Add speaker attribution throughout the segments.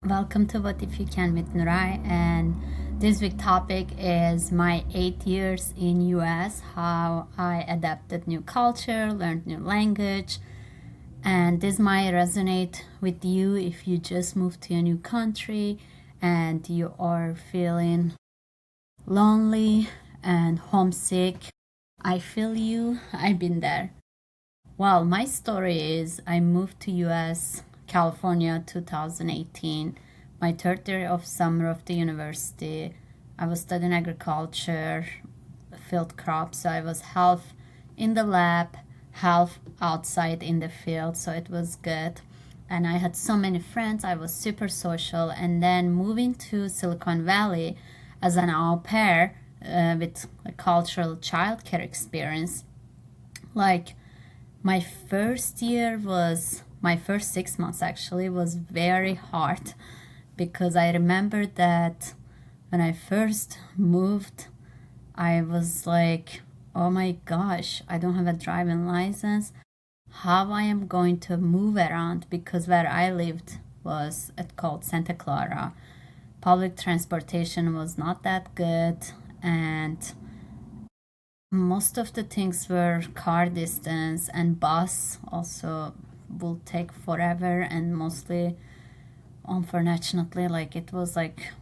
Speaker 1: Welcome to What If You Can with Nuray, and this week topic is my 8 years in US, how I adapted new culture, learned new language, and this might resonate with you if you just moved to a new country and you are feeling lonely and homesick. I feel you, I've been there. Well, my story is I moved to US, California 2018, my third year of summer of the university. I was studying agriculture, field crops, so I was half in the lab, half outside in the field, so it was good. And I had so many friends, I was super social. And then moving to Silicon Valley as an au pair with a cultural childcare experience, like my first year was my first 6 months actually was very hard because I remember that when I first moved, I was like, oh my gosh, I don't have a driving license. How I am going to move around, because where I lived was called Santa Clara. Public transportation was not that good, and most of the things were car distance, and bus also will take forever, and mostly, unfortunately, like it was like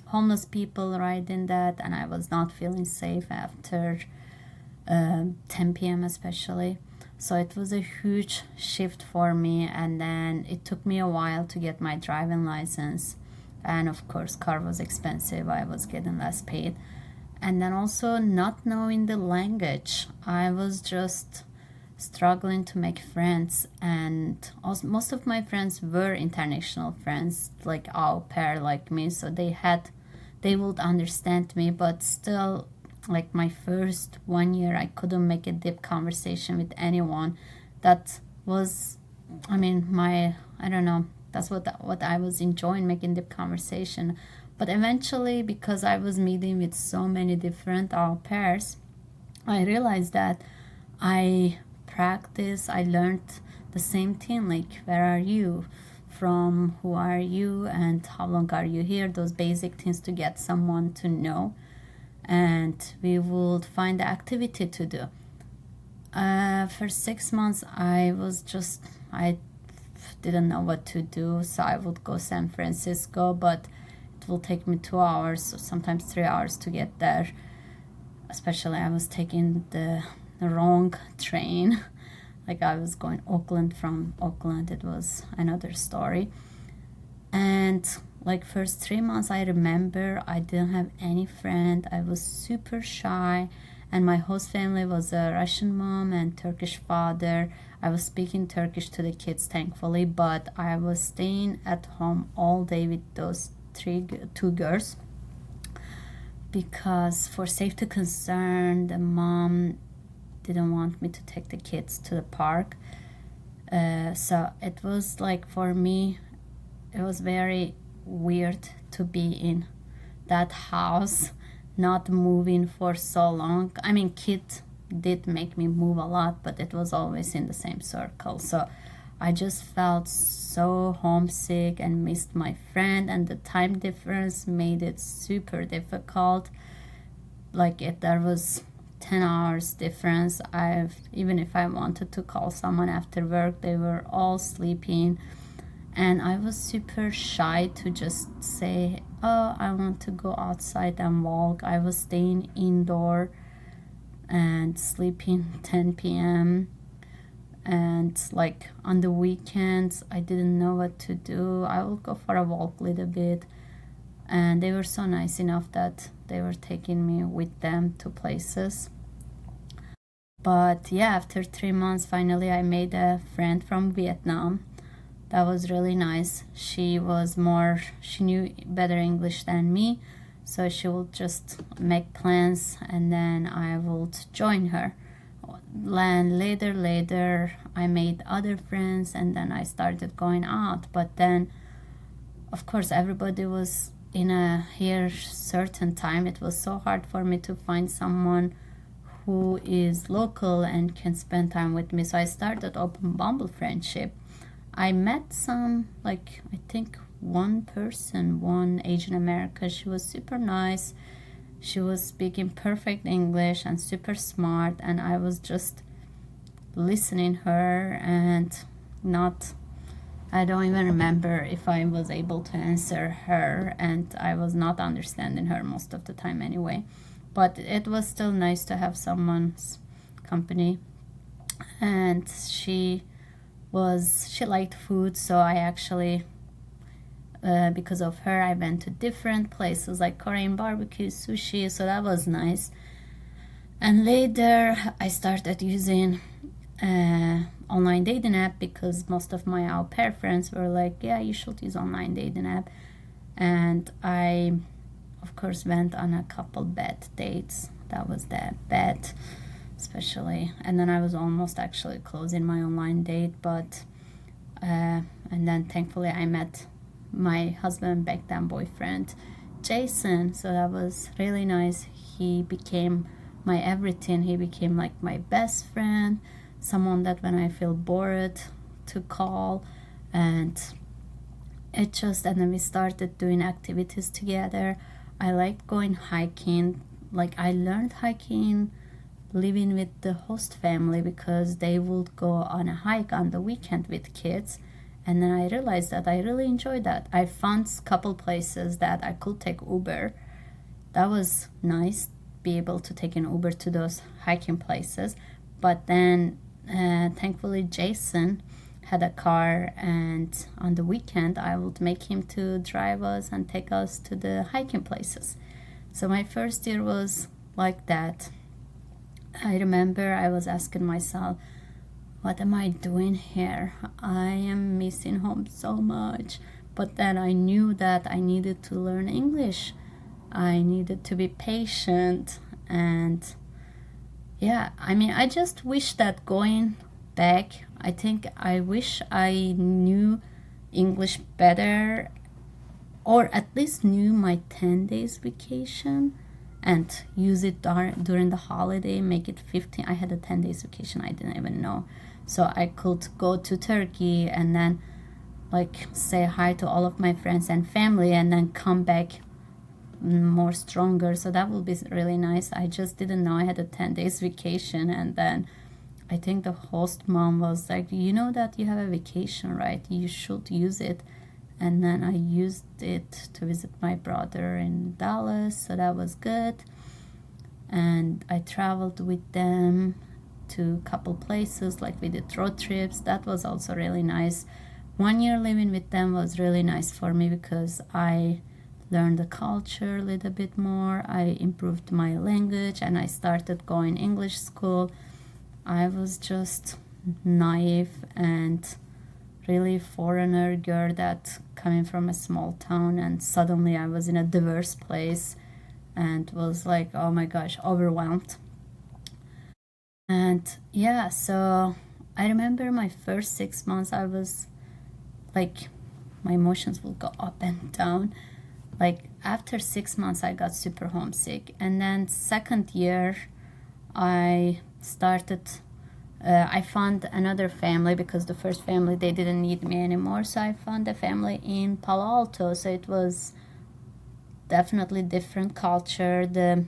Speaker 1: homeless people riding that, and I was not feeling safe after 10 p.m. especially. So it was a huge shift for me, and then it took me a while to get my driving license, and of course car was expensive, I was getting less paid. And then also not knowing the language, I was just struggling to make friends, and also, most of my friends were international friends, like au pair like me, so they would understand me, but still, like my first 1 year I couldn't make a deep conversation with anyone. That was, I mean, I don't know, that's what I was enjoying, making deep conversation. But eventually, because I was meeting with so many different au pairs, I realized that I I learned the same thing, like where are you from, who are you, and how long are you here, those basic things to get someone to know. And we would find the activity to do. For 6 months, I didn't know what to do, so I would go San Francisco, but it will take me 2 hours, or sometimes 3 hours to get there. Especially, I was taking the wrong train. Like I was going Oakland from Oakland. It was another story. And like first 3 months, I remember I didn't have any friend. I was super shy, and my host family was a Russian mom and Turkish father. I was speaking Turkish to the kids, thankfully, but I was staying at home all day with those two girls because for safety concern, the mom didn't want me to take the kids to the park. So it was like, for me, it was very weird to be in that house, not moving for so long. I mean, kids did make me move a lot, but it was always in the same circle. So I just felt so homesick and missed my friend, and the time difference made it super difficult. Like if there was 10 hours difference, even if I wanted to call someone after work, they were all sleeping, and I was super shy to just say, oh, I want to go outside and walk. I was staying indoor and sleeping 10 p.m. And like on the weekends, I didn't know what to do. I would go for a walk a little bit, and they were so nice enough that they were taking me with them to places. But yeah, after 3 months, finally I made a friend from Vietnam. That was really nice. She knew better English than me, so she would just make plans and then I would join her. And later, I made other friends, and then I started going out. But then, of course, everybody was in a here certain time. It was so hard for me to find someone who is local and can spend time with me. So I started open Bumble friendship. I met some, like I think one person, one Asian American. She was super nice. She was speaking perfect English and super smart, and I was just listening her and not, I don't even remember if I was able to answer her, and I was not understanding her most of the time anyway. But it was still nice to have someone's company. And she liked food, so I actually, because of her, I went to different places like Korean barbecue, sushi, so that was nice. And later I started using online dating app, because most of my au pair friends were like, yeah, you should use online dating app. And I, of course, went on a couple bad dates. That was the bad, especially. And then I was almost actually closing my online date, but and then thankfully I met my husband back then boyfriend, Jason. So that was really nice. He became my everything. He became like my best friend, someone that when I feel bored to call. And and then we started doing activities together. I liked going hiking. Like, I learned hiking living with the host family, because they would go on a hike on the weekend with kids. And then I realized that I really enjoyed that. I found a couple places that I could take Uber. That was nice, be able to take an Uber to those hiking places. But then thankfully Jason had a car, and on the weekend I would make him to drive us and take us to the hiking places. So my first year was like that. I remember I was asking myself, what am I doing here? I am missing home so much. But then I knew that I needed to learn English. I needed to be patient. And yeah, I mean, I just wish that going back, I think I wish I knew English better, or at least knew my 10 days vacation and use it during the holiday, make it 15. I had a 10 days vacation, I didn't even know. So I could go to Turkey and then like say hi to all of my friends and family, and then come back more stronger. So that would be really nice. I just didn't know I had a 10 days vacation. And then I think the host mom was like, you know that you have a vacation, right? You should use it. And then I used it to visit my brother in Dallas, so that was good. And I traveled with them to a couple places, like we did road trips. That was also really nice. 1 year living with them was really nice for me, because I learned the culture a little bit more. I improved my language, and I started going English school. I was just naive and really foreigner girl that coming from a small town, and suddenly I was in a diverse place and was like, oh my gosh, overwhelmed. And yeah, so I remember my first 6 months, I was like, my emotions will go up and down. Like, after 6 months I got super homesick, and then second year I started I found another family, because the first family, they didn't need me anymore. So I found a family in Palo Alto. So it was definitely different culture. The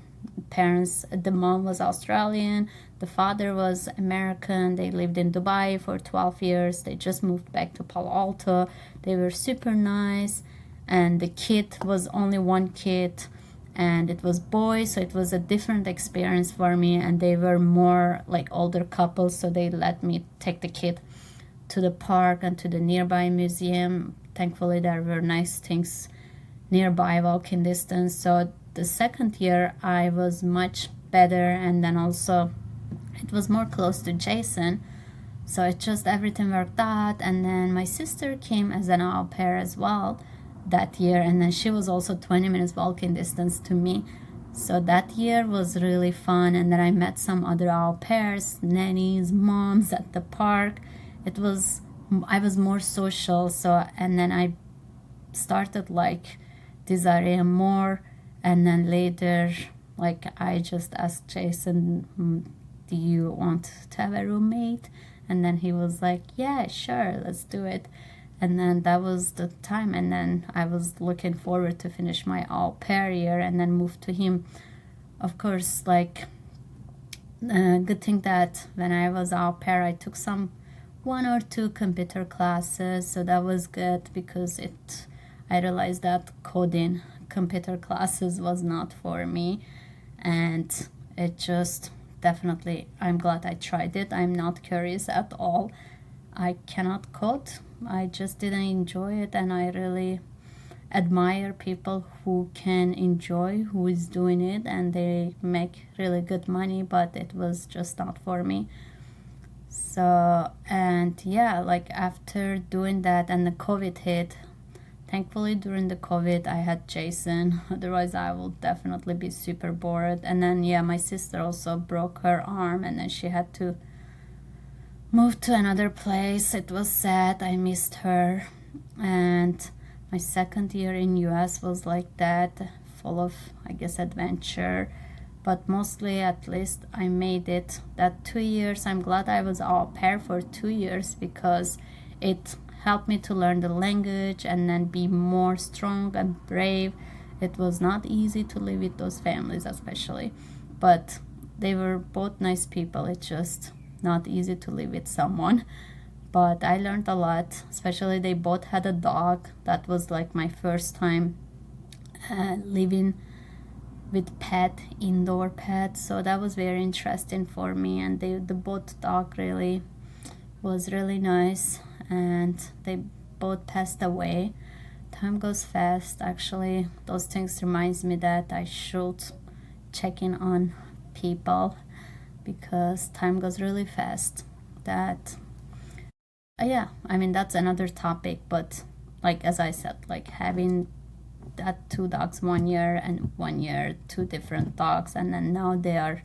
Speaker 1: mom was Australian, the father was American. They lived in Dubai for 12 years. They just moved back to Palo Alto. They were super nice. And the kid was only one kid, and it was boys, so it was a different experience for me. And they were more like older couples, so they let me take the kid to the park and to the nearby museum. Thankfully there were nice things nearby, walking distance. So the second year I was much better, and then also it was more close to Jason, so it just everything worked out. And then my sister came as an au pair as well that year, and then she was also 20 minutes walking distance to me. So that year was really fun. And then I met some other au pairs, nannies, moms at the park. I was more social. So, and then I started like desiring more. And then later, like, I just asked Jason, do you want to have a roommate? And then he was like, yeah, sure, let's do it. And then that was the time, and then I was looking forward to finish my au pair year and then move to him. Of course, like, good thing that when I was au pair, I took some 1 or 2 computer classes, so that was good because I realized that coding computer classes was not for me, and it just definitely, I'm glad I tried it. I'm not curious at all. I cannot code. I just didn't enjoy it, and I really admire people who can enjoy, who is doing it, and they make really good money, but it was just not for me. So, and yeah, like after doing that and the COVID hit, thankfully during the COVID I had Jason, otherwise I will definitely be super bored. And then yeah, my sister also broke her arm, and then she had to move to another place. It was sad, I missed her. And my second year in US was like that, full of, I guess, adventure, but mostly, at least, I made it. That 2 years, I'm glad I was au pair for 2 years because it helped me to learn the language and then be more strong and brave. It was not easy to live with those families, especially, but they were both nice people. It's just not easy to live with someone, but I learned a lot. Especially they both had a dog. That was like my first time living with indoor pet, so that was very interesting for me. And the both dog really was really nice, and they both passed away. Time goes fast. Actually, those things reminds me that I should check in on people because time goes really fast. That yeah, I mean, that's another topic, but like as I said, like having that 2 dogs 1 year and 1 year 2 different dogs, and then now they are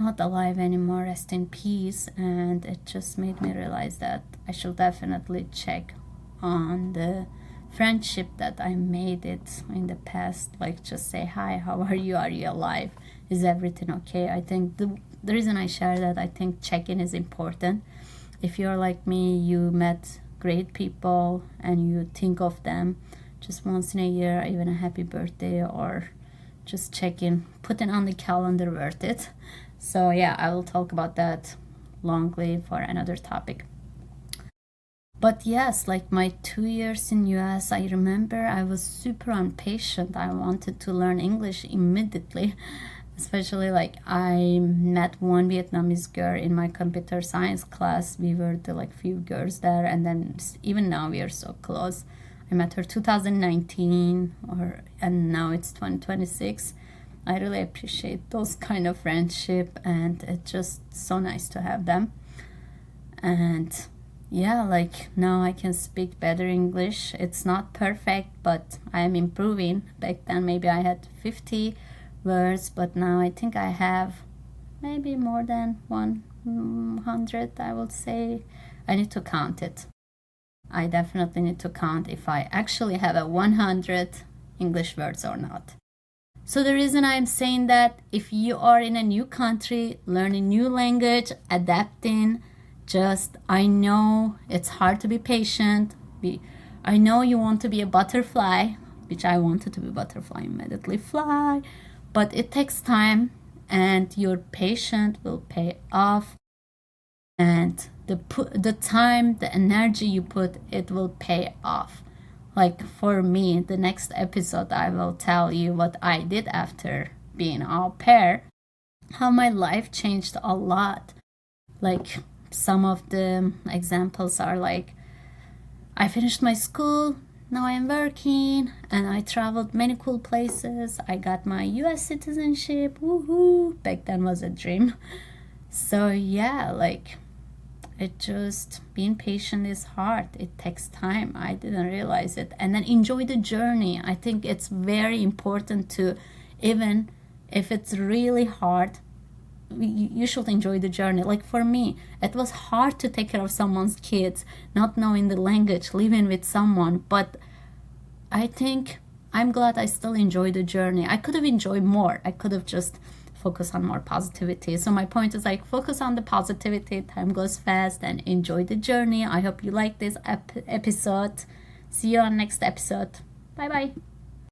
Speaker 1: not alive anymore, rest in peace. And it just made me realize that I should definitely check on the friendship that I made it in the past, like just say hi, how are you alive, is everything okay? I think the reason I share that, I think check-in is important. If you're like me, you met great people and you think of them just once in a year, even a happy birthday, or just check in, putting on the calendar, worth it. So yeah, I will talk about that longly for another topic. But yes, like my 2 years in US, I remember I was super impatient. I wanted to learn English immediately. Especially like I met one Vietnamese girl in my computer science class. We were the like few girls there, and then even now we are so close. I met her 2019, and now it's 2026. I really appreciate those kind of friendship, and it's just so nice to have them. And yeah, like now I can speak better English. It's not perfect, but I am improving. Back then maybe I had 50 words, but now I think I have maybe more than 100, I would say. I need to count it. I definitely need to count if I actually have a 100 English words or not. So the reason I'm saying that, if you are in a new country, learning new language, adapting, I know it's hard to be patient. I know you want to be a butterfly, which I wanted to be a butterfly, immediately fly, but it takes time, and your patience will pay off, and the time, the energy you put, it will pay off. Like for me, the next episode I will tell you what I did after being au pair, how my life changed a lot. Like some of the examples are like, I finished my school, now I'm working, and I traveled many cool places. I got my US citizenship, woohoo! Back then was a dream. So yeah, like it just, being patient is hard. It takes time. I didn't realize it. And then enjoy the journey. I think it's very important to, even if it's really hard, you should enjoy the journey. Like for me, it was hard to take care of someone's kids, not knowing the language, living with someone, but I think I'm glad I still enjoy the journey. I could have enjoyed more. I could have just focus on more positivity. So my point is like focus on the positivity. Time goes fast, and enjoy the journey. I hope you like this episode. See you on next episode. Bye bye.